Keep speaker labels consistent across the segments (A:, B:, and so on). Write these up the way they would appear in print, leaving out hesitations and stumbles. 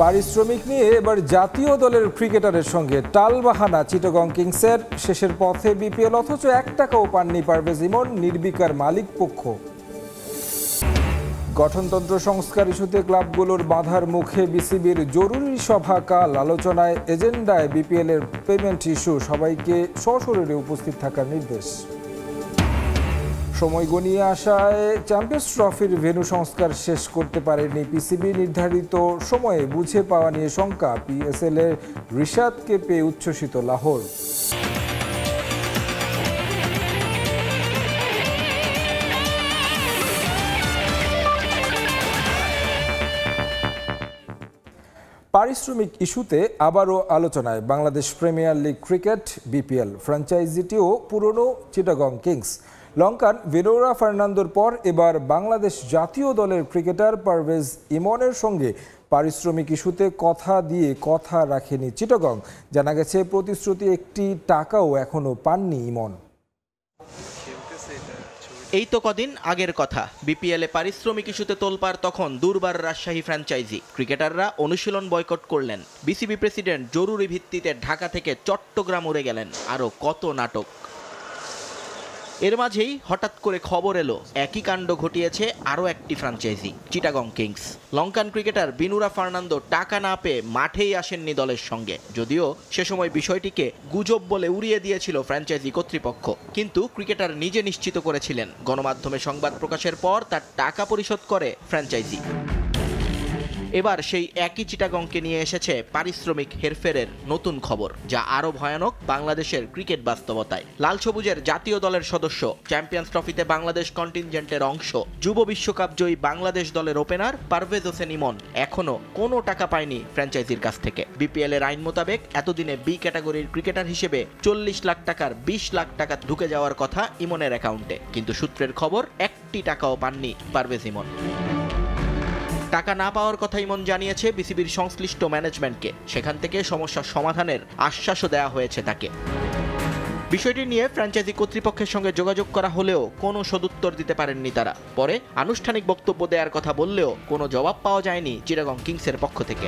A: পারিশ্রমিক নিয়ে এবার জাতীয় দলের ক্রিকেটারের সঙ্গে টালবাহানা চিটাগং কিংসের। শেষের পথে বিপিএল, অথচ 1 টাকাও পাননি পারভেজ ইমন, নির্বিকার মালিক পক্ষ। গঠনতন্ত্র সংস্কার ইস্যুতে ক্লাবগুলোর বাধার মুখে বিসিবির জরুরি সভা কাল। আলোচনায় এজেন্ডায় বিপিএল এর পেমেন্ট ইস্যু, সবাইকে সশরীরে উপস্থিত থাকার নির্দেশ। সময় গনিয়ে আসায় চ্যাম্পিয়ন্স ট্রফির ভেন্যু সংস্কার শেষ করতে পারেনি পিসিবি। নির্ধারিত সময়ে বুঝে পাওয়া নিয়ে শঙ্কা, পিএসএল এর রিশাদকে পেয়ে উচ্ছ্বসিত লাহোর। পারিশ্রমিক ইস্যুতে আবারও আলোচনায় Bangladesh Premier League cricket BPL. ফ্র্যাঞ্চাইজিটিও পুরনো চিটাগং কিংস। লঙ্কান ভিনোরা ফার্নান্দোর পর এবার বাংলাদেশ জাতীয় দলের ক্রিকেটার পারভেজ ইমনের সঙ্গে পারিশ্রমিক ইস্যুতে কথা দিয়ে কথা রাখেনি চিটাগং। জানা গেছে, প্রতিশ্রুতি 1 টাকাও এখনো পাননি ইমন।
B: এই তো কদিন আগের কথা, বিপিএলে পারিশ্রমিক ইস্যুতে তোলপাড় তখন দুর্বার রাজশাহী ফ্র্যাঞ্চাইজি। ক্রিকেটাররা অনুশীলন বয়কট করলেন, বিসিবি প্রেসিডেন্ট জরুরি ভিত্তিতে ঢাকা থেকে চট্টগ্রাম উড়ে গেলেন। আরও কত নাটক। এর মাঝেই হঠাৎ করে খবর এলো, একই কাণ্ড ঘটিয়েছে আরও একটি franchise, Chittagong Kings. Lankan cricketer Binura Fernando টাকা না পেয়ে মাঠেই আসেননি দলের সঙ্গে। যদিও সে সময় বিষয়টিকে গুজব বলে উড়িয়ে দিয়েছিল ফ্র্যাঞ্চাইজি কর্তৃপক্ষ, কিন্তু ক্রিকেটার নিজে নিশ্চিত করেছিলেন গণমাধ্যমে সংবাদ প্রকাশের পর তার টাকা পরিশোধ করে ফ্র্যাঞ্চাইজি। এবার সেই একই চিটাগংকে নিয়ে এসেছে পারিশ্রমিক হেরফেরের নতুন খবর, যা আরও ভয়ানক বাংলাদেশের ক্রিকেট বাস্তবতায়। লাল সবুজের জাতীয় দলের সদস্য, চ্যাম্পিয়ন্স ট্রফিতে বাংলাদেশ কন্টিনজেন্টের অংশ, যুব বিশ্বকাপ জয়ী বাংলাদেশ দলের ওপেনার পারভেজ হোসেন ইমন এখনও কোনো টাকা পায়নি ফ্র্যাঞ্চাইজির কাছ থেকে। বিপিএল এর আইন মোতাবেক এতদিনে বি ক্যাটাগরির ক্রিকেটার হিসেবে 40 লাখ টাকার 20 লাখ টাকা ঢুকে যাওয়ার কথা ইমনের অ্যাকাউন্টে, কিন্তু সূত্রের খবর 1 টাকাও পাননি পারভেজ ইমন। টাকা না পাওয়ার কথা ইমন জানিয়েছে বিসিবির সংশ্লিষ্ট ম্যানেজমেন্টকে। সেখান থেকে সমস্যার সমাধানের আশ্বাসও দেওয়া হয়েছে তাকে। বিষয়টি নিয়ে ফ্র্যাঞ্চাইজি কর্তৃপক্ষের সঙ্গে যোগাযোগ করা হলেও কোনো সদুত্তর দিতে পারেননি তারা। পরে আনুষ্ঠানিক বক্তব্য দেওয়ার কথা বললেও কোনো জবাব পাওয়া যায়নি চিটাগং কিংসের পক্ষ থেকে।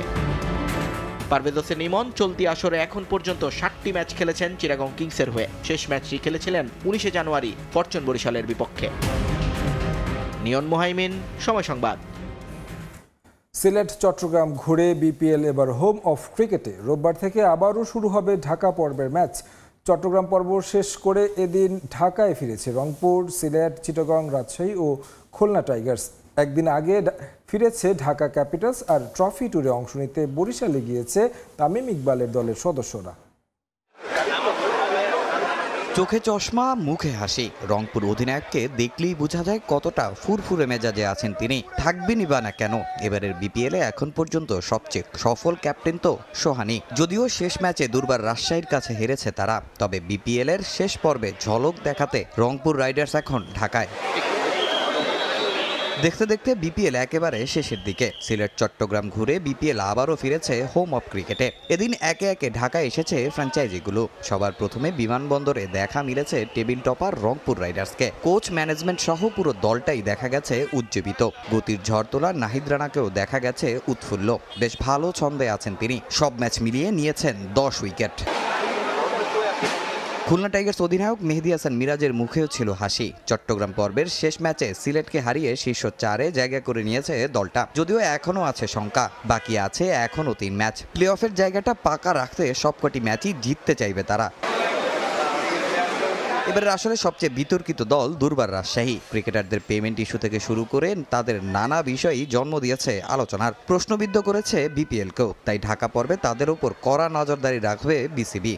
B: পারভেজ হোসেন ইমন চলতি আসরে এখন পর্যন্ত 60টি ম্যাচ খেলেছেন চিটাগং কিংসের হয়ে। শেষ ম্যাচটি খেলেছিলেন 19 জানুয়ারি ফরচুন বরিশালের বিপক্ষে। নিয়ন মোহাইমিন, সময় সংবাদ।
A: সিলেট চট্টগ্রাম ঘুরে বিপিএল এবার হোম অফ ক্রিকেটে। রোববার থেকে আবারও শুরু হবে ঢাকা পর্বের ম্যাচ। চট্টগ্রাম পর্ব শেষ করে এদিন ঢাকায় ফিরেছে রংপুর, সিলেট, চিটাগং, রাজশাহী ও খুলনা টাইগার্স। একদিন আগে ফিরেছে ঢাকা ক্যাপিটালস। আর ট্রফি ট্যুরে অংশ নিতে বরিশালে গিয়েছে তামিম ইকবালের দলের সদস্যরা।
C: চোখে চশমা, মুখে হাসি। রংপুর অধিনায়ককে দেখলেই বোঝা যায় কতটা ফুরফুরে মেজাজে আছেন তিনি। থাকবেনই বা না কেন, এবারের বিপিএলে এখন পর্যন্ত সবচেয়ে সফল ক্যাপ্টেন তো সোহানি। যদিও শেষ ম্যাচে দুর্বার রাজশাহীর কাছে হেরেছে তারা, তবে বিপিএল এর শেষ পর্বে ঝলক দেখাতে রংপুর রাইডার্স এখন ঢাকায়। দেখতে দেখতে বিপিএল একেবারে শেষের দিকে। সিলেট চট্টগ্রাম ঘুরে বিপিএল আবারও ফিরেছে হোম অফ ক্রিকেটে। এদিন একে একে ঢাকায় এসেছে ফ্র্যাঞ্চাইজিগুলো। সবার প্রথমে বিমানবন্দরে দেখা মিলেছে টেবিল টপার রংপুর রাইডার্সকে। কোচ, ম্যানেজমেন্ট সহ পুরো দলটাই দেখা গেছে উজ্জীবিত। গতির ঝড় তোলা নাহিদ রানাকেও দেখা গেছে উৎফুল্ল। বেশ ভালো ছন্দে আছেন তিনি। সব ম্যাচ মিলিয়ে নিয়েছেন 10 উইকেট। খুলনা টাইগার্স অধিনায়ক মেহেদী হাসান মিরাজের মুখেও ছিল হাসি। চট্টগ্রাম পর্বের শেষ ম্যাচে সিলেটকে হারিয়ে শীর্ষ 4-এ জায়গা করে নিয়েছে দলটা। যদিও এখনও আছে শঙ্কা, বাকি আছে এখনও 3 ম্যাচ। প্লে অফের জায়গাটা পাকা রাখতে সবকটি ম্যাচই জিততে চাইবে তারা। এবারের আসলে সবচেয়ে বিতর্কিত দল দুর্বার রাজশাহী। ক্রিকেটারদের পেমেন্ট ইস্যু থেকে শুরু করে তাদের নানা বিষয়ই জন্ম দিয়েছে আলোচনার। প্রশ্নবিদ্ধ করেছে বিপিএলকেও। তাই ঢাকা পর্বে তাদের উপর কড়া নজরদারি রাখবে বিসিবি।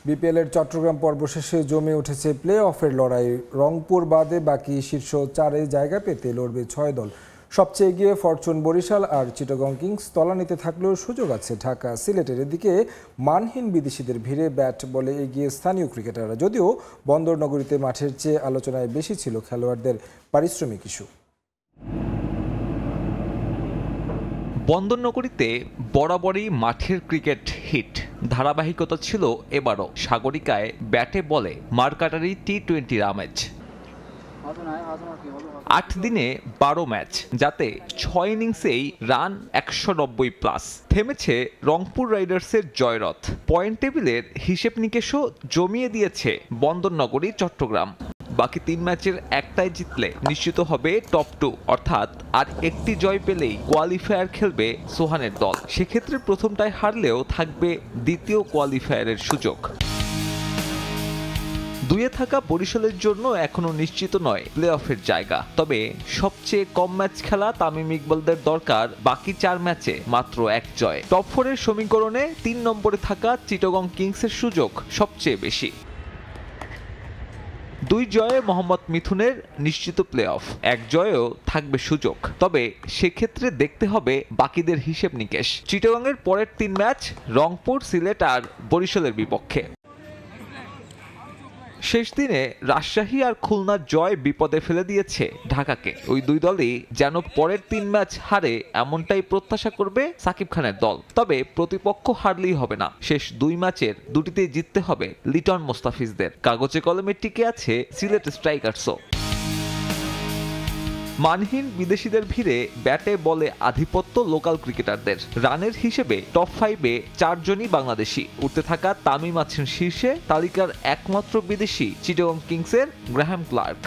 A: বিপিএল এর চট্টগ্রাম পর্ব শেষে জমে উঠেছে প্লে অফের লড়াই। রংপুর বাদে বাকি শীর্ষ 4-এ জায়গা পেতে লড়বে 6 দল। সবচেয়ে এগিয়ে ফরচুন বরিশাল আর চিটাগং কিংস। তলানিতে থাকলেও সুযোগ আছে ঢাকা, সিলেটের। এদিকে মানহীন বিদেশিদের ভিড়ে ব্যাট বলে এগিয়ে স্থানীয় ক্রিকেটাররা। যদিও বন্দর নগরীতে মাঠের চেয়ে আলোচনায় বেশি ছিল খেলোয়াড়দের পারিশ্রমিক ইস্যু।
D: বন্দরনগরীতে বরাবরই মাঠের ক্রিকেট হিট ধারাবাহিকতা ছিল এবারও। সাগরিকায় ব্যাটে বলে মারকাটারি টি-20 আমেজ। 8 দিনে 12 ম্যাচ, যাতে 6 ইনিংসেই রান 190+। থেমেছে রংপুর রাইডার্সের জয়রথ। পয়েন্ট টেবিলের হিসেব নিকেশও জমিয়ে দিয়েছে বন্দরনগরী চট্টগ্রাম। বাকি 3 ম্যাচের একটাই জিতলে নিশ্চিত হবে টপ 2, অর্থাৎ আর একটি জয় পেলেই কোয়ালিফায়ার খেলবে সোহানের দল। সেক্ষেত্রে প্রথমটায় হারলেও থাকবে দ্বিতীয় কোয়ালিফায়ারের সুযোগ। 2-এ থাকা বরিশালের জন্য এখনো নিশ্চিত নয় প্লে অফের জায়গা। তবে সবচেয়ে কম ম্যাচ খেলা তামিম ইকবালদের দরকার বাকি 4 ম্যাচে মাত্র 1 জয়। টপ 4-এর সমীকরণে 3 নম্বরে থাকা চিটাগং কিংসের সুযোগ সবচেয়ে বেশি। 2 জয়ে মোহাম্মদ মিথুনের নিশ্চিত প্লে অফ, 1 জয়েও থাকবে সুযোগ। তবে সেক্ষেত্রে দেখতে হবে বাকিদের হিসেব নিকেশ। চিটাগংয়ের পরের 3 ম্যাচ রংপুর, সিলেট আর বরিশালের বিপক্ষে। শেষ দিনে রাজশাহী আর খুলনার জয় বিপদে ফেলে দিয়েছে ঢাকাকে। ওই 2 দলই যেন পরের 3 ম্যাচ হারে, এমনটাই প্রত্যাশা করবে সাকিব খানের দল। তবে প্রতিপক্ষ হারলেই হবে না, শেষ 2 ম্যাচের 2টিতেই জিততে হবে লিটন মোস্তাফিজদের। কাগজে কলমে টিকে আছে সিলেট স্ট্রাইকার্সও। মানহীন বিদেশিদের ভিড়ে ব্যাটে বলে আধিপত্য লোকাল ক্রিকেটারদের। রানের হিসেবে টপ 5-এ 4 জনই বাংলাদেশি। উঠতে থাকা তামিম আছেন শীর্ষে, তালিকার একমাত্র বিদেশি চিটাগং কিংসের গ্রাহাম ক্লার্ক।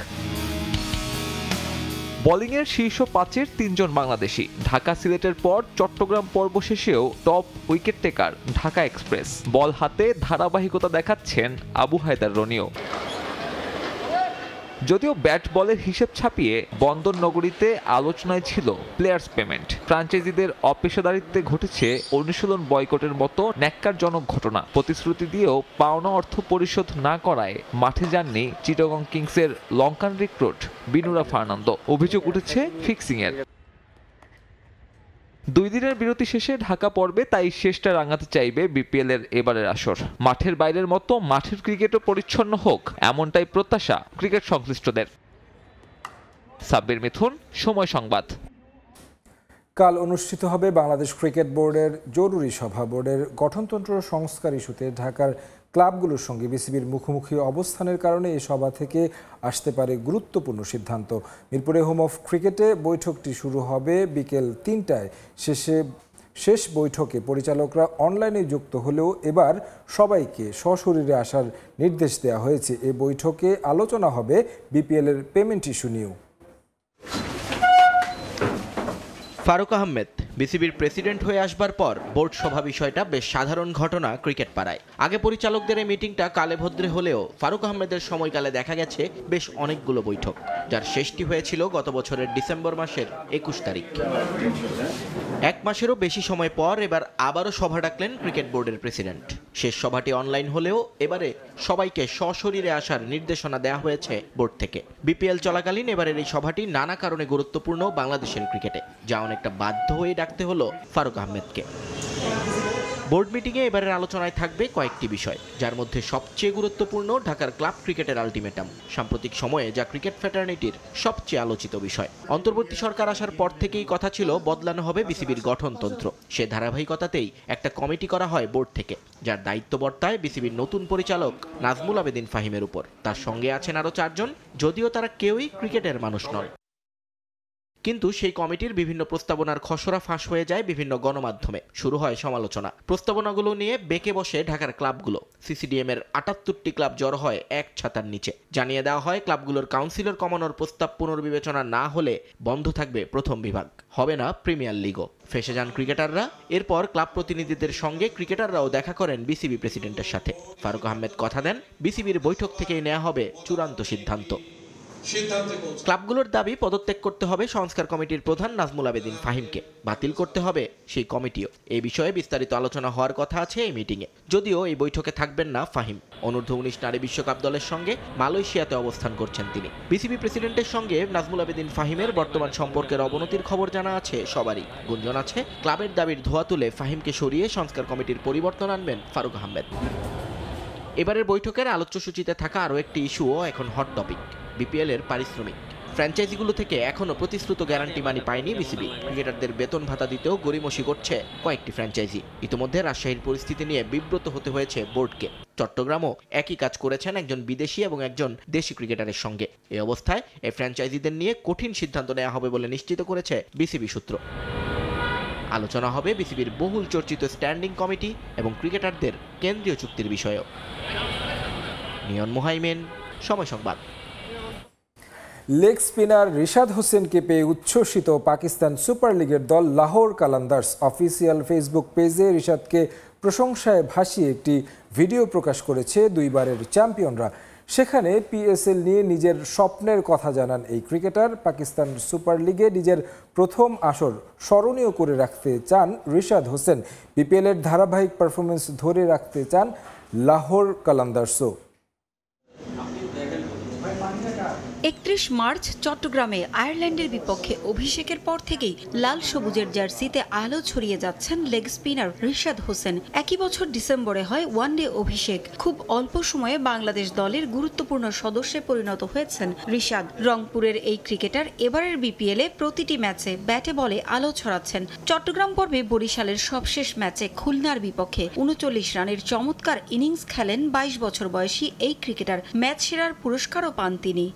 D: বোলিংয়ের শীর্ষ 5-এর 3 জন বাংলাদেশি। ঢাকা সিলেটের পর চট্টগ্রাম পর্ব শেষেও top wicket taker Dhaka Express. বল হাতে ধারাবাহিকতা দেখাচ্ছেন আবু হায়দার রনিও। যদিও ব্যাট বলের হিসেব ছাপিয়ে বন্দর নগরীতে আলোচনায় ছিল প্লেয়ার্স পেমেন্ট। ফ্র্যাঞ্চাইজিদের অপেশাদারিত্বে ঘটেছে অনুশীলন বয়কটের মতো ন্যাক্কারজনক ঘটনা। প্রতিশ্রুতি দিয়েও পাওনা অর্থ পরিশোধ না করায় মাঠে যাননি চিটাগং কিংসের লঙ্কান রিক্রুট বিনুরা ফার্নান্দো। অভিযোগ উঠেছে ফিক্সিংয়ের। 2 দিনের বিরতি শেষে ঢাকা পর্বে তাই শেষটা রাঙাতে চাইবে বিপিএল এর এবারের আসর। মাঠের বাইরের মতো মাঠের ক্রিকেটও পরিচ্ছন্ন হোক, এমনটাই প্রত্যাশা ক্রিকেট সংশ্লিষ্টদের। সাব্বির মিথুন, সময় সংবাদ।
A: কাল অনুষ্ঠিত হবে বাংলাদেশ ক্রিকেট বোর্ডের জরুরি সভা। বোর্ডের গঠনতন্ত্র সংস্কার ইস্যুতে ঢাকার ক্লাবগুলোর সঙ্গে বিসিবির মুখোমুখি অবস্থানের কারণে এই সভা থেকে আসতে পারে গুরুত্বপূর্ণ সিদ্ধান্ত। মিরপুরে হোম অফ ক্রিকেটে বৈঠকটি শুরু হবে বিকেল 3টায়। শেষ বৈঠকে পরিচালকরা অনলাইনে যুক্ত হলেও এবার সবাইকে সশরীরে আসার নির্দেশ দেওয়া হয়েছে। এই বৈঠকে আলোচনা হবে বিপিএল এর পেমেন্ট ইস্যু নিয়েও।
B: ফারুক আহমেদ বিসিবির প্রেসিডেন্ট হয়ে আসবার পর বোর্ড সভা বিষয়টা বেশ সাধারণ ঘটনা ক্রিকেট পাড়ায়। আগে পরিচালকদের এই মিটিংটা কালে ভদ্রে হলেও ফারুক আহমেদের সময়কালে দেখা গেছে বেশ অনেকগুলো বৈঠক, যার শেষটি হয়েছিল গত বছরের ডিসেম্বর মাসের 21 তারিখ। 1 মাসেরও বেশি সময় পর এবার আবারও সভা ডাকলেন ক্রিকেট বোর্ডের প্রেসিডেন্ট। শেষ সভাটি অনলাইন হলেও এবারে সবাইকে সশরীরে আসার নির্দেশনা দেওয়া হয়েছে বোর্ড থেকে। বিপিএল চলাকালীন এবারের এই সভাটি নানা কারণে গুরুত্বপূর্ণ বাংলাদেশের ক্রিকেটে, যা অনেকটা বাধ্য হয়ে ডাকতে হলো ফারুক আহমেদকে। বোর্ড মিটিংয়ে এবারের আলোচনায় থাকবে কয়েকটি বিষয়, যার মধ্যে সবচেয়ে গুরুত্বপূর্ণ ঢাকার ক্লাব ক্রিকেটের আলটিমেটাম। সাম্প্রতিক সময়ে যা ক্রিকেট ফ্র্যাটার্নিটির সবচেয়ে আলোচিত বিষয়। অন্তর্বর্তী সরকার আসার পর থেকেই কথা ছিল বদলানো হবে বিসিবির গঠনতন্ত্র। সে ধারাবাহিকতাতেই একটা কমিটি করা হয় বোর্ড থেকে, যার দায়িত্ব বর্তায় বিসিবির নতুন পরিচালক নাজমুল আবেদিন ফাহিমের উপর। তার সঙ্গে আছেন আরও 4 জন, যদিও তারা কেউই ক্রিকেটের মানুষ নন। কিন্তু সেই কমিটির বিভিন্ন প্রস্তাবনার খসড়া ফাঁস হয়ে যায় বিভিন্ন গণমাধ্যমে। শুরু হয় সমালোচনা। প্রস্তাবনাগুলো নিয়ে বেঁকে বসে ঢাকার ক্লাবগুলো। সিসিডিএম এর 78টি ক্লাব জড়ো হয় এক ছাতার নিচে। জানিয়ে দেওয়া হয় ক্লাবগুলোর কাউন্সিলর কমানোর প্রস্তাব পুনর্বিবেচনা না হলে বন্ধ থাকবে প্রথম বিভাগ, হবে না প্রিমিয়ার লিগও। ফেসে যান ক্রিকেটাররা। এরপর ক্লাব প্রতিনিধিদের সঙ্গে ক্রিকেটাররাও দেখা করেন বিসিবি প্রেসিডেন্টের সাথে। ফারুক আহমেদ কথা দেন, বিসিবির বৈঠক থেকেই নেওয়া হবে চূড়ান্ত সিদ্ধান্ত। ক্লাবগুলোর দাবি পদত্যাগ করতে হবে সংস্কার কমিটির প্রধান নাজমুল আবেদিন ফাহিমকে, বাতিল করতে হবে সেই কমিটিও। এই বিষয়ে বিস্তারিত আলোচনা হওয়ার কথা আছে এই মিটিংয়ে। যদিও এই বৈঠকে থাকবেন না ফাহিম। অনূর্ধ্ব-19 নারী বিশ্বকাপ দলের সঙ্গে মালয়েশিয়াতে অবস্থান করছেন তিনি। বিসিবি প্রেসিডেন্টের সঙ্গে নাজমুল আবেদিন ফাহিমের বর্তমান সম্পর্কের অবনতির খবর জানা আছে সবারই। গুঞ্জন আছে ক্লাবের দাবির ধোয়া তুলে ফাহিমকে সরিয়ে সংস্কার কমিটির পরিবর্তন আনবেন ফারুক আহমেদ। এবারের বৈঠকের আলোচ্য সূচিতে থাকা আরও একটি ইস্যুও এখন হট টপিক, বিপিএল এর পারিশ্রমিক। ফ্র্যাঞ্চাইজিগুলো থেকে এখনও প্রতিশ্রুত গ্যারান্টি মানি পায়নি বিসিবি। ক্রিকেটারদের বেতন ভাতা দিতেও গড়িমসি করছে কয়েকটি ফ্র্যাঞ্চাইজি। ইতিমধ্যে রাজশাহীর পরিস্থিতি নিয়ে বিব্রত হতে হয়েছে বোর্ডকে। চট্টগ্রামও একই কাজ করেছেন একজন বিদেশি এবং একজন দেশি ক্রিকেটারের সঙ্গে। এই অবস্থায় এই ফ্র্যাঞ্চাইজিদের নিয়ে কঠিন সিদ্ধান্ত নেওয়া হবে বলে নিশ্চিত করেছে বিসিবি সূত্র। আলোচনা হবে বিসিবির বহুল চর্চিত স্ট্যান্ডিং কমিটি এবং ক্রিকেটারদের কেন্দ্রীয় চুক্তির বিষয়েও। নিয়ন মুহাইমেন, সময় সংবাদ।
A: লেগ স্পিনার রিশাদ হোসেনকে পেয়ে উচ্ছ্বসিত পাকিস্তান সুপার লিগের দল লাহোর কালান্দার্স। অফিসিয়াল ফেসবুক পেজে রিশাদকে প্রশংসায় ভাসিয়ে একটি ভিডিও প্রকাশ করেছে দুইবারের চ্যাম্পিয়নরা। সেখানে পিএসএল নিয়ে নিজের স্বপ্নের কথা জানান এই ক্রিকেটার। পাকিস্তান সুপার লিগে নিজের প্রথম আসর স্মরণীয় করে রাখতে চান রিশাদ হোসেন। বিপিএলের ধারাবাহিক পারফরমেন্স ধরে রাখতে চান লাহোর কালান্দার্সও।
E: 31 মার্চ চট্টগ্রামে আয়ারল্যান্ডের বিপক্ষে অভিষেকের পর থেকেই লাল সবুজের জার্সিতে আলো ছড়িয়ে যাচ্ছেন লেগ স্পিনার রিশাদ হোসেন। একই বছর ডিসেম্বরে হয় ওয়ানডে অভিষেক। খুব অল্প সময়ে বাংলাদেশ দলের গুরুত্বপূর্ণ সদস্যে পরিণত হয়েছেন রিশাদ। রংপুরের এই ক্রিকেটার এবারের বিপিএলে প্রতিটি ম্যাচে ব্যাটে বলে আলো ছড়াচ্ছেন। চট্টগ্রাম পর্বে বরিশালের সবশেষ ম্যাচে খুলনার বিপক্ষে 39 রানের চমৎকার ইনিংস খেলেন 22 বছর বয়সী এই ক্রিকেটার। ম্যাচ সেরার পুরস্কারও পান তিনি।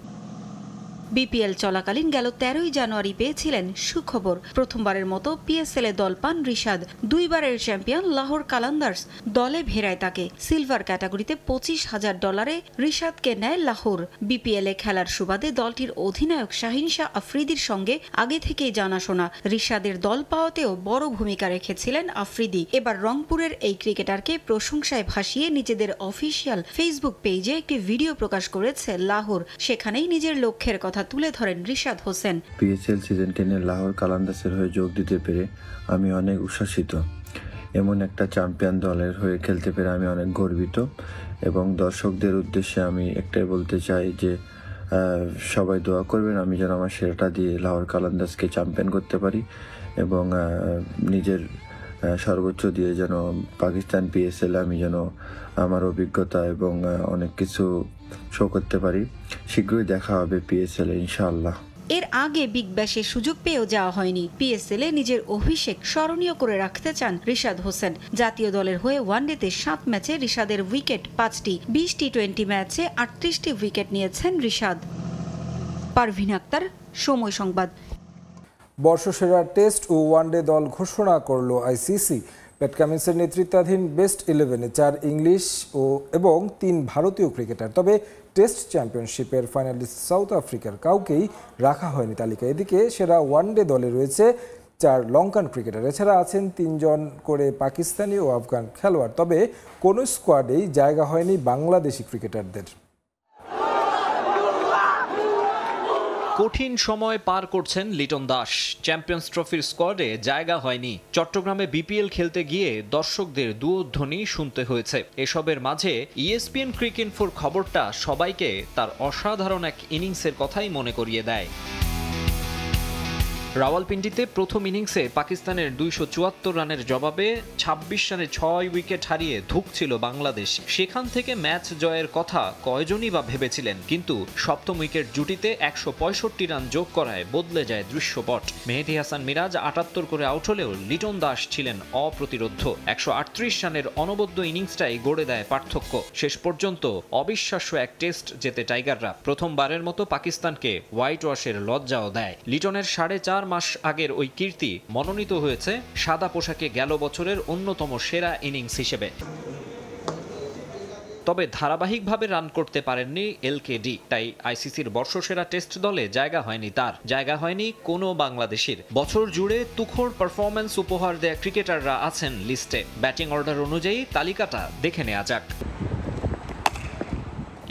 E: বিপিএল চলাকালীন গেল 13ই জানুয়ারি পেয়েছিলেন সুখবর। প্রথমবারের মতো পিএসএল এ দল পান রিশাদ। দুইবারের চ্যাম্পিয়ন লাহোর কালান্দার্স দলে ভেড়ায় তাকে। সিলভার ক্যাটাগরিতে $25,000 রিশাদকে নেয় লাহোর। বিপিএল এ খেলার সুবাদে দলটির অধিনায়ক শাহিন শাহ আফ্রিদির সঙ্গে আগে থেকেই জানাশোনা। রিশাদের দল পাওয়াতেও বড় ভূমিকা রেখেছিলেন আফ্রিদি। এবার রংপুরের এই ক্রিকেটারকে প্রশংসায় ভাসিয়ে নিজেদের অফিসিয়াল ফেসবুক পেজে একটি ভিডিও প্রকাশ করেছে লাহোর। সেখানেই নিজের লক্ষ্যের কথা তুলে ধরেন রিশাদ হোসেন।
F: পিএসএল সিজন 10-এ লাহোর কালান্দার্সের হয়ে যোগ দিতে পেরে আমি অনেক উচ্ছ্বসিত। এমন একটা চ্যাম্পিয়ন দলের হয়ে খেলতে পেরে আমি অনেক গর্বিত এবং দর্শকদের উদ্দেশ্যে আমি একটাই বলতে চাই যে সবাই দোয়া করবেন আমি যেন আমার সেরাটা দিয়ে লাহোর কালান্দার্সকে চ্যাম্পিয়ন করতে পারি এবং নিজের সর্বোচ্চ দিয়ে যেন পাকিস্তান পিএসএল আমি যেন আমার অভিজ্ঞতা এবং অনেক কিছু শো করতে পারি। শীঘ্রই দেখা হবে পিএসএল এ ইনশাআল্লাহ।
E: এর আগে বিগ ব্যাশে সুযোগ পেয়েও যাওয়া হয়নি। পিএসএল এ নিজের অভিষেক স্মরণীয় করে রাখতে চান রিশাদ হোসেন। জাতীয় দলের হয়ে ওয়ানডেতে 7 ম্যাচে রিশাদের উইকেট 5টি। 20 টি20 ম্যাচে 38টি উইকেট নিয়েছেন রিশাদ। পারভিন আক্তার, সময় সংবাদ।
A: বর্ষসেরা টেস্ট ও ওয়ানডে দল ঘোষণা করল আইসিসি। প্যাট কামিন্সের নেতৃত্বাধীন বেস্ট 11-এ 4 ইংলিশ এবং 3 ভারতীয় ক্রিকেটার। তবে টেস্ট চ্যাম্পিয়নশিপের ফাইনালিস্ট সাউথ আফ্রিকার কাউকেই রাখা হয়নি তালিকায়। এদিকে সেরা ওয়ানডে দলে রয়েছে 4 লঙ্কান ক্রিকেটার। এছাড়া আছেন 3 জন করে পাকিস্তানি ও আফগান খেলোয়াড়। তবে কোনো স্কোয়াডেই জায়গা হয়নি বাংলাদেশি ক্রিকেটারদের।
G: কঠিন সময় পার করছেন লিটন দাস। চ্যাম্পিয়ন্স ট্রফির স্কোয়াডে জায়গা হয়নি। চট্টগ্রামে বিপিএল খেলতে গিয়ে দর্শকদের দুধ্বনি শুনতে হয়েছে। এসবের মাঝে ইএসপিএন ক্রিকইনফোর খবরটা সবাইকে তার অসাধারণ এক ইনিংসের কথাই মনে করিয়ে দেয়। রাওয়ালপিন্ডিতে প্রথম ইনিংসে পাকিস্তানের 274 রানের জবাবে 26 রানে 6 উইকেট হারিয়ে ধুঁকছিল বাংলাদেশ। সেখান থেকে ম্যাচ জয়ের কথা কয়জনই বা ভেবেছিলেন, কিন্তু সপ্তম উইকেট জুটিতে 165 রান যোগ করায় বদলে যায় দৃশ্যপট। মেহেদী হাসান মিরাজ 78 করে আউট হলেও লিটন দাস ছিলেন অপ্রতিরোধ্য। 138 রানের অনবদ্য ইনিংসটাই গড়ে দেয় পার্থক্য। শেষ পর্যন্ত অবিশ্বাস্য এক টেস্ট জেতে টাইগাররা। প্রথমবারের মতো পাকিস্তানকে হোয়াইট ওয়াশের লজ্জাও দেয়। লিটনের 4.5 মাস আগের ওই কীর্তি মনোনীত হয়েছে সাদা পোশাকে গেল বছরের অন্যতম সেরা ইনিংস হিসেবে। তবে ধারাবাহিকভাবে রান করতে পারেননি এলকেডি, তাই আইসিসির বর্ষসেরা টেস্ট দলে জায়গা হয়নি তার। জায়গা হয়নি কোনো বাংলাদেশির। বছর জুড়ে তুখোড় পারফরম্যান্স উপহার দেয়া ক্রিকেটাররা আছেন লিস্টে। ব্যাটিং অর্ডার অনুযায়ী তালিকাটা দেখে নেওয়া যাক।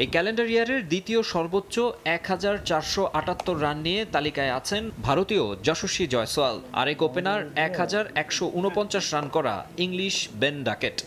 G: এই ক্যালেন্ডার ইয়ারের দ্বিতীয় সর্বোচ্চ 1478 রান নিয়ে তালিকায় আছেন ভারতীয় যশস্বী জয়সওয়াল। আরেক ওপেনার 1149 রান করা ইংলিশ বেন ডাকেট।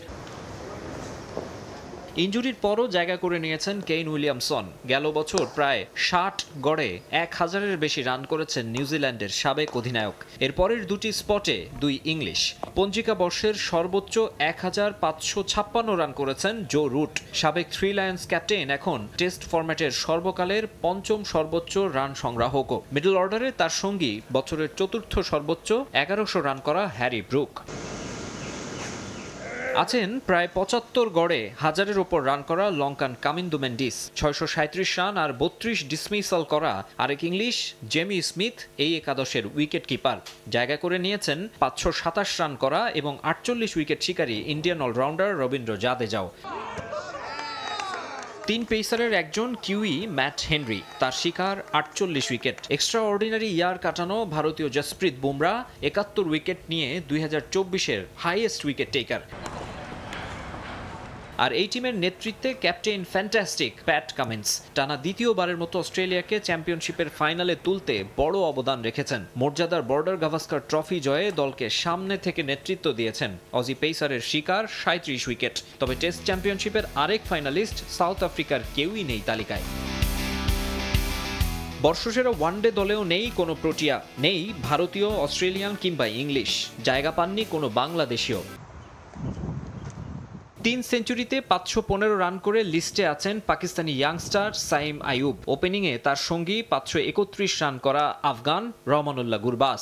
G: ইনজুরির পরও জায়গা করে নিয়েছেন কেইন উইলিয়ামসন। গেল বছর প্রায় 60 গড়ে 1000-এর বেশি রান করেছেন নিউজিল্যান্ডের সাবেক অধিনায়ক। এরপরের দুটি স্পটে 2 ইংলিশ। পঞ্জিকা বর্ষের সর্বোচ্চ 1556 রান করেছেন জো রুট। সাবেক 3 লায়ন্স ক্যাপ্টেন এখন টেস্ট ফরম্যাটের সর্বকালের 5ম সর্বোচ্চ রান সংগ্রাহকও। মিডল অর্ডারে তার সঙ্গী বছরের 4র্থ সর্বোচ্চ 1100 রান করা হ্যারি ব্রুক। আছেন প্রায় 75 গড়ে 1000-এর ওপর রান করা লঙ্কান কামিন্দু মেন্ডিস। 637 রান আর 32 ডিসমিসাল করা আরেক ইংলিশ জেমি স্মিথ এই একাদশের উইকেট কিপার। জায়গা করে নিয়েছেন 527 রান করা এবং 48 উইকেট শিকারী ইন্ডিয়ান অলরাউন্ডার রবীন্দ্র জাদেজাও। 3 পেসারের একজন কিউই ম্যাট হেনরি, তার শিকার 48 উইকেট। এক্সট্রা অর্ডিনারি ইয়ার কাটানো ভারতীয় জসপ্রীত বুমরা 71 উইকেট নিয়ে 2024-এর হাইয়েস্ট উইকেট টেকার। আর এই টিমের নেতৃত্বে ক্যাপ্টেন ফ্যান্টাস্টিক প্যাট কামিন্স টানা দ্বিতীয়বারের মতো অস্ট্রেলিয়াকে চ্যাম্পিয়নশিপের ফাইনালে তুলতে বড় অবদান রেখেছেন। মর্যাদার বর্ডার গাভাস্কার ট্রফি জয়ে দলকে সামনে থেকে নেতৃত্ব দিয়েছেন। অজি পেসারের শিকার 37 উইকেট। তবে টেস্ট চ্যাম্পিয়নশিপের আরেক ফাইনালিস্ট সাউথ আফ্রিকার কেউই নেই তালিকায়। বর্ষসেরা ওয়ানডে দলেও নেই কোনো প্রোটিয়া, নেই ভারতীয়, অস্ট্রেলিয়ান কিংবা ইংলিশ। জায়গা পাননি কোনো বাংলাদেশীয়। 3 সেঞ্চুরিতে 515 রান করে লিস্টে আছেন পাকিস্তানি ইয়াংস্টার সাইম আইয়ুব। ওপেনিংয়ে তার সঙ্গী 531 রান করা আফগান রহমানুল্লাহ গুরবাস।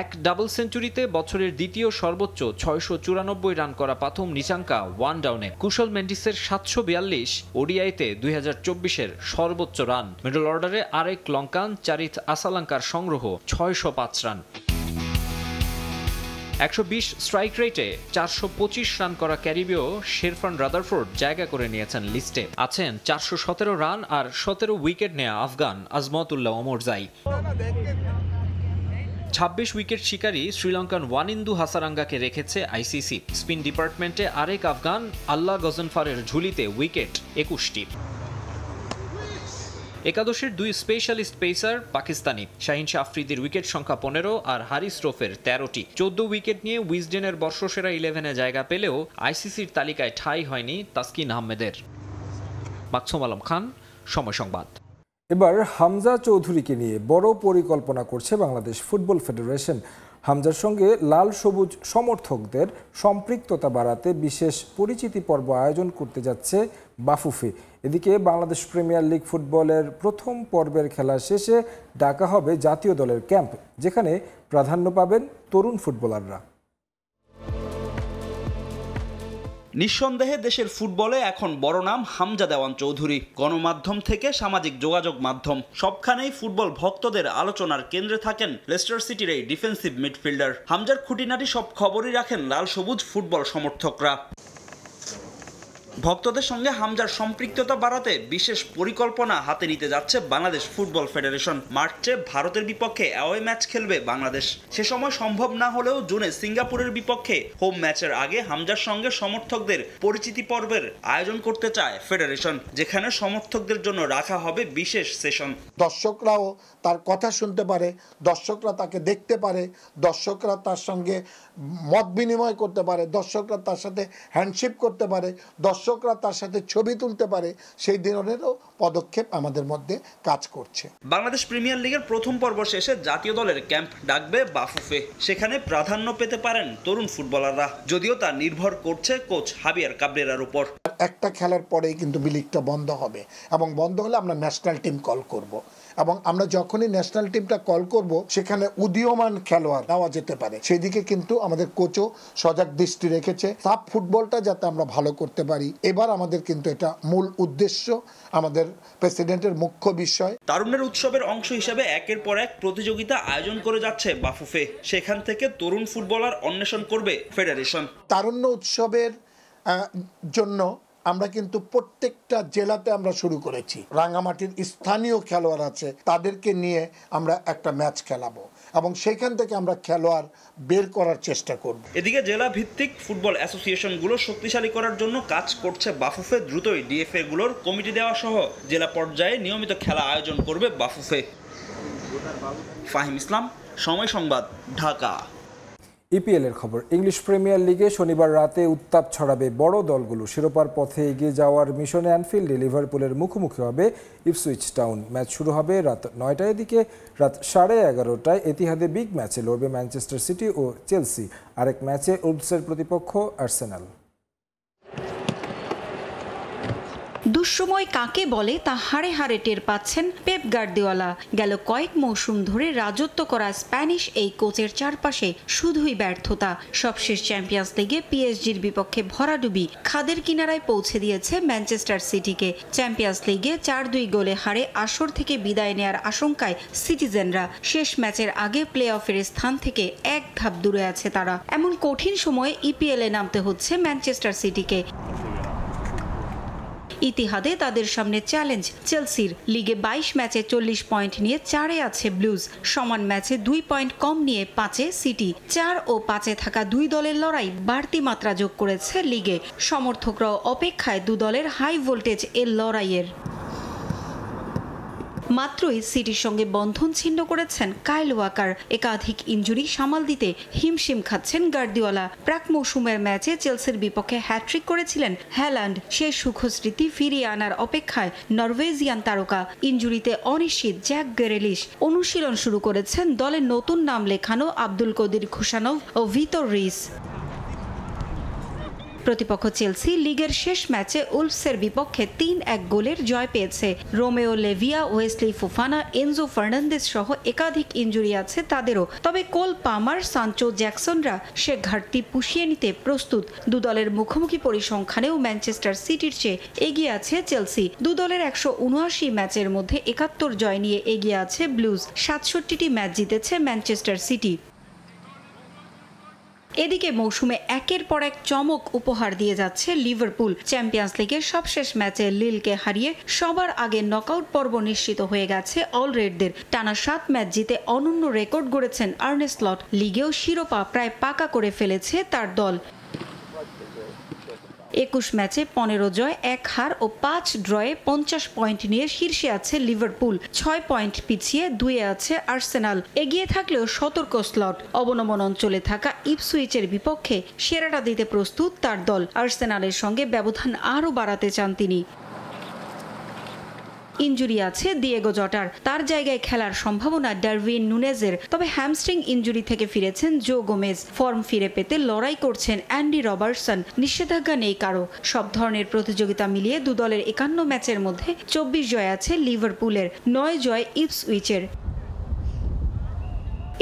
G: এক ডাবল সেঞ্চুরিতে বছরের দ্বিতীয় সর্বোচ্চ 694 রান করা প্রথম নিচাঙ্কা ওয়ান ডাউনে। কুশল মেন্ডিসের 742 ওডিআইতে 2024-এর সর্বোচ্চ রান। মিডল অর্ডারে আরেক লঙ্কান চারিথ আসালাঙ্কার সংগ্রহ 605 রান। 120 স্ট্রাইক রেটে 425 রান করা ক্যারিবীয় শেরফান রাদারফোর্ড জায়গা করে নিয়েছেন লিস্টে। আছেন 417 রান আর 17 উইকেট নেয়া আফগান আজমতুল্লাহ ওমরজাই। 26 উইকেট শিকারী শ্রীলঙ্কান ওয়ানিন্দু হাসারাঙ্গাকে রেখেছে আইসিসি। স্পিন ডিপার্টমেন্টে আরেক আফগান আল্লাহ গজনফারের ঝুলিতে উইকেট 21টি। একাদশের 2 স্পেশালিস্ট পেসার পাকিস্তানি। শাহিন শাহ আফ্রিদির উইকেট সংখ্যা 15 আর হারিস রফের 13টি। 14 উইকেট নিয়ে উইজডেনের বর্ষসেরা 11-এ জায়গা পেলেও আইসিসির তালিকায় ঠাঁই হয়নি তাসকিন আহমেদের। মাকসুম আলম খান, সময় সংবাদ।
A: এবার হামজা চৌধুরীকে নিয়ে বড় পরিকল্পনা করছে বাংলাদেশ ফুটবল ফেডারেশন। হামজার সঙ্গে লাল সবুজ সমর্থকদের সম্পৃক্ততা বাড়াতে বিশেষ পরিচিতি পর্ব আয়োজন করতে যাচ্ছে বাফুফে। এদিকে বাংলাদেশ প্রিমিয়ার লিগ ফুটবলের প্রথম পর্বের খেলা শেষে ডাকা হবে জাতীয় দলের ক্যাম্প, যেখানে প্রাধান্য পাবেন তরুণ ফুটবলাররা।
H: নিঃসন্দেহে দেশের ফুটবলে এখন বড় নাম হামজা দেওয়ান চৌধুরী। গণমাধ্যম থেকে সামাজিক যোগাযোগ মাধ্যম সবখানেই ফুটবল ভক্তদের আলোচনার কেন্দ্রে থাকেন লেস্টার সিটির এই ডিফেন্সিভ মিডফিল্ডার। হামজার খুঁটিনাটি সব খবরই রাখেন লাল সবুজ ফুটবল সমর্থকরা। ভক্তদের সঙ্গে হামজার সম্পৃক্ততা বাড়াতে বিশেষ পরিকল্পনা হাতে নিতে যাচ্ছে বাংলাদেশ ফুটবল ফেডারেশন। মার্চে ভারতের বিপক্ষে অ্যাওয়ে ম্যাচ খেলবে বাংলাদেশ। সে সময় সম্ভব না হলেও জুনে সিঙ্গাপুরের বিপক্ষে হোম ম্যাচের আগে হামজার সঙ্গে সমর্থকদের পরিচিতি পর্বের আয়োজন করতে চায় ফেডারেশন, যেখানে সমর্থকদের জন্য রাখা হবে বিশেষ সেশন।
I: দর্শকরাও তার কথা শুনতে পারে, দর্শকরা তাকে দেখতে পারে, দর্শকরা তার সঙ্গে মত বিনিময় করতে পারে, দর্শকরা তার সাথে হ্যান্ডশেক করতে পারে, দর্শকরা তার সাথে ছবি তুলতে পারে। সেই ধরনেরও পদক্ষেপ আমাদের মধ্যে কাজ করছে।
H: বাংলাদেশ প্রিমিয়ার লিগের প্রথম পর্ব শেষে জাতীয় দলের ক্যাম্প ডাকবে বাফুফে। সেখানে প্রাধান্য পেতে পারেন তরুণ ফুটবলাররা, যদিও তা নির্ভর করছে কোচ হাবিয়ার কাবরেরার উপর।
I: একটা খেলার পরেই কিন্তু বিলিগটা বন্ধ হবে, এবং বন্ধ হলে আমরা ন্যাশনাল টিম কল করব, এবং আমরা যখনই ন্যাশনাল টিমটা কল করব সেখানে উদীয়মান খেলোয়াড় নেওয়া যেতে পারে। সেদিকে কিন্তু আমাদের কোচও সজাগ দৃষ্টি রেখেছে। সাব ফুটবলটা যাতে আমরা ভালো করতে পারি, এবার আমাদের কিন্তু এটা মূল উদ্দেশ্য, আমাদের প্রেসিডেন্টের মুখ্য বিষয়।
H: তারুণের উৎসবের অংশ হিসেবে একের পর এক প্রতিযোগিতা আয়োজন করে যাচ্ছে বাফুফে। সেখান থেকে তরুণ ফুটবলার অন্বেষণ করবে ফেডারেশন।
I: তারুণ্য উৎসবের জন্য আমরা কিন্তু প্রত্যেকটা জেলাতে আমরা শুরু করেছি। রাঙ্গামাটির স্থানীয় খেলোয়াড় আছে, তাদেরকে নিয়ে আমরা একটা ম্যাচ খেলাবো এবং সেখান থেকে আমরা খেলোয়াড় বের করার চেষ্টা করব।
H: এদিকে জেলা ভিত্তিক ফুটবল অ্যাসোসিয়েশনগুলো শক্তিশালী করার জন্য কাজ করছে বাফুফে। দ্রুতই ডিএফএ গুলোর কমিটি দেওয়া সহ জেলা পর্যায়ে নিয়মিত খেলা আয়োজন করবে বাফুফে। ফাহিম ইসলাম, সময় সংবাদ, ঢাকা।
A: ইপিএলের খবর। ইংলিশ প্রিমিয়ার লিগে শনিবার রাতে উত্তাপ ছড়াবে বড় দলগুলো। শিরোপার পথে এগিয়ে যাওয়ার মিশনে অ্যানফিল্ডে লিভারপুলের মুখোমুখি হবে ইপসুইচ টাউন। ম্যাচ শুরু হবে রাত 9টার দিকে। রাত 11:30টায় এতিহাদে বিগ ম্যাচে লড়বে ম্যানচেস্টার সিটি ও চেলসি। আরেক ম্যাচে উলভসের প্রতিপক্ষ আর্সেনাল।
E: দুঃসময় কাকে বলে তা হাড়ে হাড়ে টের পাচ্ছেন পেপ গার্দিওলা। গেল কয়েক মৌসুম ধরে রাজত্ব করা স্প্যানিশ এই কোচের চারপাশে শুধুই ব্যর্থতা। সবশেষ চ্যাম্পিয়ন্স লিগে পিএসজির বিপক্ষে ভরাডুবি খাদের কিনারায় পৌঁছে দিয়েছে ম্যানচেস্টার সিটিকে। চ্যাম্পিয়ন্স লিগে 4-2 গোলে হারে আসর থেকে বিদায় নেয়ার আশঙ্কায় সিটিজেনরা। শেষ ম্যাচের আগে প্লে অফের স্থান থেকে এক ধাপ দূরে আছে তারা। এমন কঠিন সময়ে ইপিএলে নামতে হচ্ছে ম্যানচেস্টার সিটিকে। ইতিহাদে তাদের সামনে চ্যালেঞ্জ চেলসির। লিগে 22 ম্যাচে 40 পয়েন্ট নিয়ে 4-এ আছে ব্লুজ। সমান ম্যাচে 2 পয়েন্ট কম নিয়ে 5-এ সিটি। 4 ও 5-এ থাকা দুই দলের লড়াই বাড়তি মাত্রা যোগ করেছে লিগে। সমর্থকরাও অপেক্ষায় দু দলের হাই ভোল্টেজ এর লড়াইয়ের। মাত্রই সিটির সঙ্গে বন্ধন ছিন্ন করেছেন কাইল ওয়াকার। একাধিক ইনজুরি সামাল দিতে হিমশিম খাচ্ছেন গার্দিওলা। প্রাক মৌসুমের ম্যাচে চেলসির বিপক্ষে হ্যাট্রিক করেছিলেন হ্যালান্ড। সেই সুখস্মৃতি ফিরিয়ে আনার অপেক্ষায় নরওয়েজিয়ান তারকা। ইনজুরিতে অনিশ্চিত জ্যাক গ্যারেলিশ। অনুশীলন শুরু করেছেন দলের নতুন নাম লেখানো আব্দুল কদির খুশানভ ও ভিতর রিস। প্রতিপক্ষ চেলসি লিগের শেষ ম্যাচে উলভসের বিপক্ষে 3-1 গোলের জয় পেয়েছে। রোমেও livia, Wesley Fofana, Enzo Fernandez সহ একাধিক ইনজুরি আছে তাদেরও। তবে কোল পামার, সানচো, জ্যাকসনরা সে ঘাটতি পুষিয়ে নিতে প্রস্তুত। দু দলের মুখোমুখি পরিসংখ্যানেও ম্যানচেস্টার সিটির চেয়ে এগিয়ে আছে চেলসি। দু দলের 179 ম্যাচের মধ্যে 71 জয় নিয়ে এগিয়ে আছে ব্লুজ। 67টি ম্যাচ জিতেছে ম্যানচেস্টার সিটি। এদিকে মৌসুমে একের পর এক চমক উপহার দিয়ে যাচ্ছে লিভারপুল। চ্যাম্পিয়ন্স লিগের সবশেষ ম্যাচে লিলকে হারিয়ে সবার আগে নকআউট পর্ব নিশ্চিত হয়ে গেছে অলরেডদের। টানা 7 ম্যাচ জিতে অনন্য রেকর্ড গড়েছেন আর্নে স্লট। লিগেও শিরোপা প্রায় পাকা করে ফেলেছে তার দল। 21 ম্যাচে 15 জয়, 1 হার ও 5 ড্রয়ে 50 পয়েন্ট নিয়ে শীর্ষে আছে লিভারপুল। 6 পয়েন্ট পিছিয়ে 2-এ আছে আর্সেনাল। এগিয়ে থাকলেও সতর্ক স্লট। অবনমন অঞ্চলে থাকা ইপসুইচের বিপক্ষে সেরাটা দিতে প্রস্তুত তার দল। আর্সেনালের সঙ্গে ব্যবধান আরও বাড়াতে চান তিনি। ইনজুরি আছে দিয়েগো জটার। তার জায়গায় খেলার সম্ভাবনা ডারউইন নুনেজের। তবে হ্যামস্ট্রিং ইনজুরি থেকে ফিরেছেন জো গোমেজ। ফর্ম ফিরে পেতে লড়াই করছেন অ্যান্ডি রবার্টসন। নিষেধাজ্ঞা নেই কারো। সব ধরনের প্রতিযোগিতা মিলিয়ে দু দলের 51 ম্যাচের মধ্যে 24 জয় আছে লিভারপুলের, 9 জয় ইপসউইচের।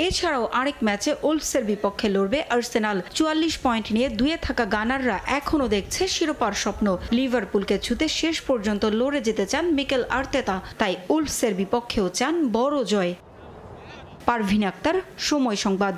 E: এছাড়াও আরেক ম্যাচে উলভসের বিপক্ষে লড়বে আর্সেনাল। 44 পয়েন্ট নিয়ে 2-এ থাকা গানাররা এখনও দেখছে শিরোপার স্বপ্ন। লিভারপুলকে ছুতে শেষ পর্যন্ত লড়ে যেতে চান মিকেল আর্তেতা। তাই উলভসের বিপক্ষেও চান বড় জয়। পারভিন আক্তার, সময় সংবাদ।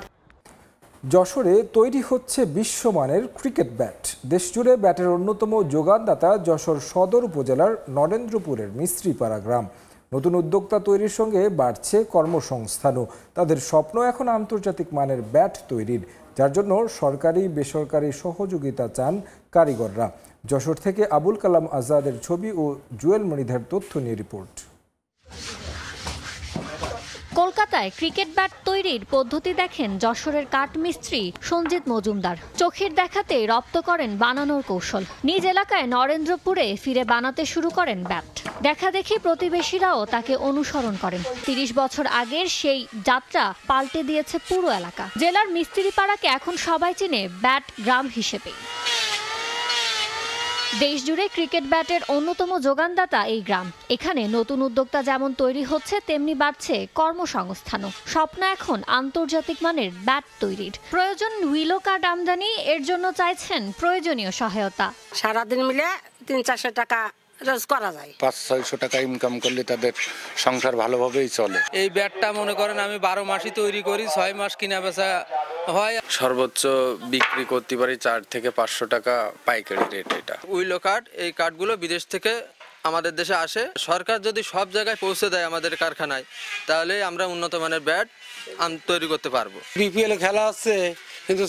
A: যশোরে তৈরি হচ্ছে বিশ্বমানের ক্রিকেট ব্যাট। দেশজুড়ে ব্যাটের অন্যতম যোগানদাতা যশোর সদর উপজেলার নরেন্দ্রপুরের মিস্ত্রিপাড়া গ্রাম। নতুন উদ্যোক্তা তৈরির সঙ্গে বাড়ছে কর্মসংস্থানও। তাদের স্বপ্ন এখন আন্তর্জাতিক মানের ব্যাট তৈরির, যার জন্য সরকারি বেসরকারি সহযোগিতা চান কারিগররা। যশোর থেকে আবুল কালাম আজাদের ছবি ও জুয়েল মনিধার তথ্য নিয়ে রিপোর্ট।
J: কলকাতায় ক্রিকেট ব্যাট তৈরির পদ্ধতি দেখেন যশোরের কাঠ মিস্ত্রি সঞ্জিত মজুমদার। চোখের দেখাতে রপ্ত করেন বানানোর কৌশল। নিজ এলাকায় নরেন্দ্রপুরে ফিরে বানাতে শুরু করেন ব্যাট। দেখা দেখি প্রতিবেশীরাও তাকে অনুসরণ করেন। 30 বছর আগের সেই যাত্রা পাল্টে দিয়েছে পুরো এলাকা। জেলার মিস্ত্রিপাড়াকে এখন সবাই চেনে ব্যাট গ্রাম হিসেবে। দেশজুড়ে ক্রিকেট ব্যাটের অন্যতম যোগানদাতা এই গ্রাম। এখানে নতুন উদ্যোক্তা যেমন তৈরি হচ্ছে, তেমনি বাড়ছে কর্মসংস্থানও। স্বপ্ন এখন আন্তর্জাতিক মানের ব্যাট তৈরির। প্রয়োজন হুইলো কার্ড আমদানি, এর জন্য চাইছেন প্রয়োজনীয় সহায়তা।
K: সারাদিন মিলে 300-400 টাকা রোজ করা যায়।
L: 500-600 টাকা ইনকাম করলে তাদের সংসার ভালোভাবেই চলে।
M: এই ব্যাটটা মনে করেন আমি 12 মাসই তৈরি করি, 6 মাস কিনা বেচা হয়।
L: সর্বোচ্চ বিক্রি করতে পারি 4 থেকে 500 টাকা পাইকারি রেট। এটা
M: উইলো কার্ড, এই কার্ডগুলো বিদেশ থেকে আমাদের দেশে আসে। সরকার যদি সব জায়গায় পৌঁছে দেয় আমাদের কারখানায়, তাহলে আমরা উন্নত মানের ব্যাট তৈরি করতে পারবো।
N: বিপিএল খেলা হচ্ছে কিন্তু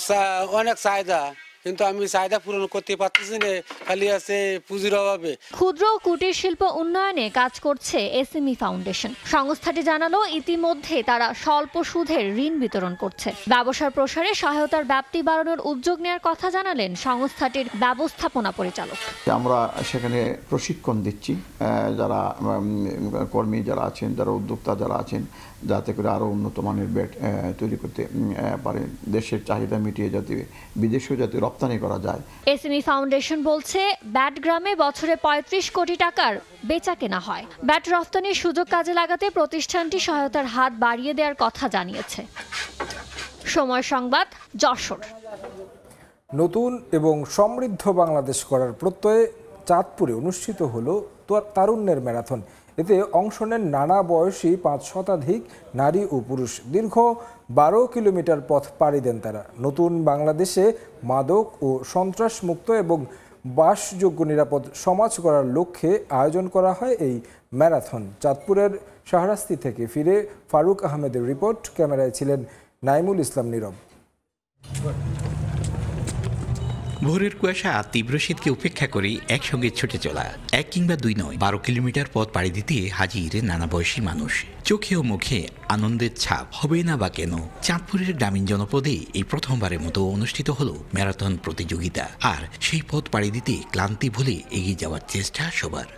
N: অনেক চাহিদা, কিন্তু আমি চাহিদা পূরণ করতে পারতেছি না, খালি আছে পুঁজির অভাবে।
J: ক্ষুদ্র ও কুটির শিল্প উন্নয়নে কাজ করছে এসএমই ফাউন্ডেশন। সংস্থাটি জানালো ইতিমধ্যে তারা স্বল্প সুদের ঋণ বিতরণ করছে। ব্যবসার প্রসারে সহায়তার ব্যাপ্তি বাড়ানোর উদ্যোগ নেওয়ার কথা জানালেন সংস্থাটির ব্যবস্থাপনা পরিচালক।
O: আমরা সেখানে প্রশিক্ষণ দিচ্ছি যারা কর্মী যারা আছেন, যারা উদ্যোক্তা যারা আছেন, যাতে করে আরও উন্নত মানের ব্যাট তৈরি করতে পারে, দেশের চাহিদা মিটিয়ে যাতে বিদেশেও যাতে রপ্তানি করা যায়।
J: এসএমই ফাউন্ডেশন বলছে ব্যাটগ্রামে বছরে ৩৫ কোটি টাকার বেচা কেনা হয়। ব্যাট রফতানির সুযোগ কাজে লাগাতে প্রতিষ্ঠানটি সহায়তার হাত বাড়িয়ে দেওয়ার কথা জানিয়েছে। সময় সংবাদ, যশোর।
A: নতুন এবং সমৃদ্ধ বাংলাদেশ করার প্রত্যয়ে চাঁদপুরে অনুষ্ঠিত হলো তারুণ্যের ম্যারাথন। এতে অংশ নেন নানা বয়সী ৫ শতাধিক নারী ও পুরুষ। দীর্ঘ ১২ কিলোমিটার পথ পাড়ি দেন তারা। নতুন বাংলাদেশে মাদক ও সন্ত্রাস মুক্ত এবং বাসযোগ্য নিরাপদ সমাজ করার লক্ষ্যে আয়োজন করা হয় এই ম্যারাথন। চাঁদপুরের শাহরাস্তি থেকে ফিরে ফারুক আহমেদের রিপোর্ট, ক্যামেরায় ছিলেন নাইমুল ইসলাম নীরব।
P: ভোরের কুয়াশা তীব্র শীতকে উপেক্ষা করে একসঙ্গে ছুটে চলা, ১ কিংবা ২ নয়, ১২ কিলোমিটার পথ পাড়ি দিতে হাজির নানা বয়সী মানুষ। চোখে ও মুখে আনন্দের ছাপ, হবে না বা কেন। চাঁদপুরের গ্রামীণ জনপদে এই প্রথমবারের মতো অনুষ্ঠিত হলো ম্যারাথন প্রতিযোগিতা। আর সেই পথ পাড়ি দিতে ক্লান্তি ভুলে এগিয়ে যাওয়ার চেষ্টা সবার।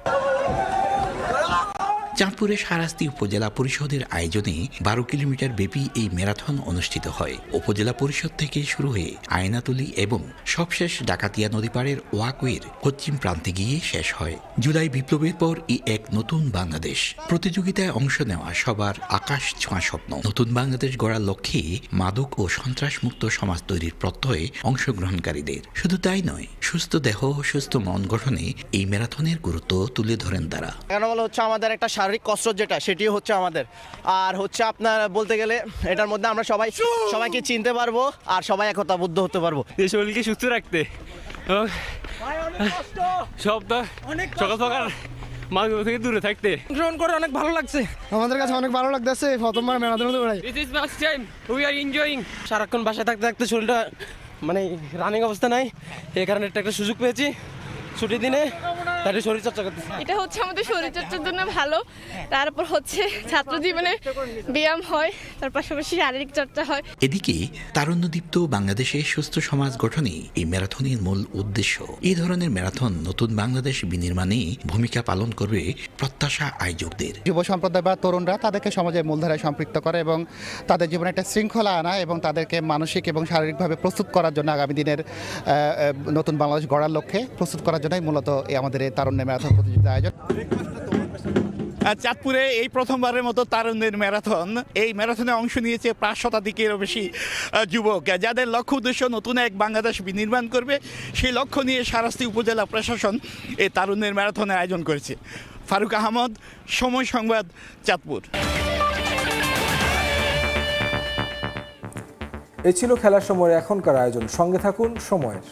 P: চাঁদপুরের শাহরাস্তি উপজেলা পরিষদের আয়োজনে ১২ কিলোমিটার ব্যাপী এই ম্যারাথন অনুষ্ঠিত হয়। উপজেলা পরিষদ থেকে শুরু হয়ে আয়নাতলী এবং সবশেষ ডাকাতিয়া নদী পাড়ের ওয়াকওয়ের পশ্চিম প্রান্তে গিয়ে শেষ হয়। জুলাই বিপ্লবের পর এই এক নতুন বাংলাদেশ। প্রতিযোগিতায় অংশ নেওয়া সবার আকাশ ছোঁয়া স্বপ্ন। নতুন বাংলাদেশ গড়ার লক্ষ্যে মাদক ও সন্ত্রাস মুক্ত সমাজ তৈরির প্রত্যয়ে অংশগ্রহণকারীদের। শুধু তাই নয়, সুস্থ দেহ সুস্থ মন গঠনে এই ম্যারাথনের গুরুত্ব তুলে ধরেন তারা।
Q: হচ্ছে আমাদের একটা শারীরিক কসরত যেটা, সেটিও হচ্ছে আমাদের। আর হচ্ছে আপনার বলতে গেলে এটার মধ্যে আমরা সবাইকে চিনতে পারবো আর সবাই একতাবদ্ধ হতে পারবো।
R: শরীরকে সুস্থ রাখতে সব সকাল সকাল মাদক থেকে দূরে থাকতে
Q: গ্রহণ করে অনেক ভালো লাগছে। আমাদের কাছে অনেক ভালো লাগতেছে প্রথমবার ম্যারাথনে দৌড়াই।
R: This is first time we are enjoying.
Q: সারাক্ষণ বাসায় থাকতে থাকতে শরীরটা মানে রানিং অবস্থা নাই, এই কারণে একটা সুযোগ পেয়েছি ছুটির দিনে তাদের শরীর চর্চা করতে।
S: এটা হচ্ছে আমাদের শরীর চর্চার জন্য ভালো, তারপর হচ্ছে ছাত্র জীবনে ব্যায়াম হয়, তার পাশাপাশি শারীরিক চর্চা হয়।
P: এদিকে তারুণ্যদীপ্ত বাংলাদেশে সুস্থ সমাজ গঠনে এই ম্যারাথনের মূল উদ্দেশ্য। এই ধরনের ম্যারাথন নতুন বাংলাদেশ বিনির্মাণে ভূমিকা পালন করবে প্রত্যাশা আয়োজকদের।
T: যুব সম্প্রদায় বা তরুণরা তাদেরকে সমাজের মূলধারায় সম্পৃক্ত করে এবং তাদের জীবনে একটা শৃঙ্খলা আনা এবং তাদেরকে মানসিক এবং শারীরিকভাবে প্রস্তুত করার জন্য আগামী দিনের নতুন বাংলাদেশ গড়ার লক্ষ্যে প্রস্তুত করার জন্যই মূলত আমাদের এই তারুণ্যের ম্যারাথন প্রতিযোগিতা আয়োজন।
U: চাঁদপুরে এই প্রথমবারের মতো তারুণ্যের ম্যারাথন। এই ম্যারাথনে অংশ নিয়েছে ৫ শতাধিকেরও বেশি যুবক, যাদের লক্ষ্য উদ্দেশ্য নতুন এক বাংলাদেশ বিনির্মাণ করবে। সেই লক্ষ্য নিয়ে শাহরাস্তি উপজেলা প্রশাসন এই তারুণ্যের ম্যারাথনের আয়োজন করেছে। ফারুক আহমদ, সময় সংবাদ, চাঁদপুর।
A: এ ছিল খেলার সময়ের এখনকার আয়োজন। সঙ্গে থাকুন সময়ের।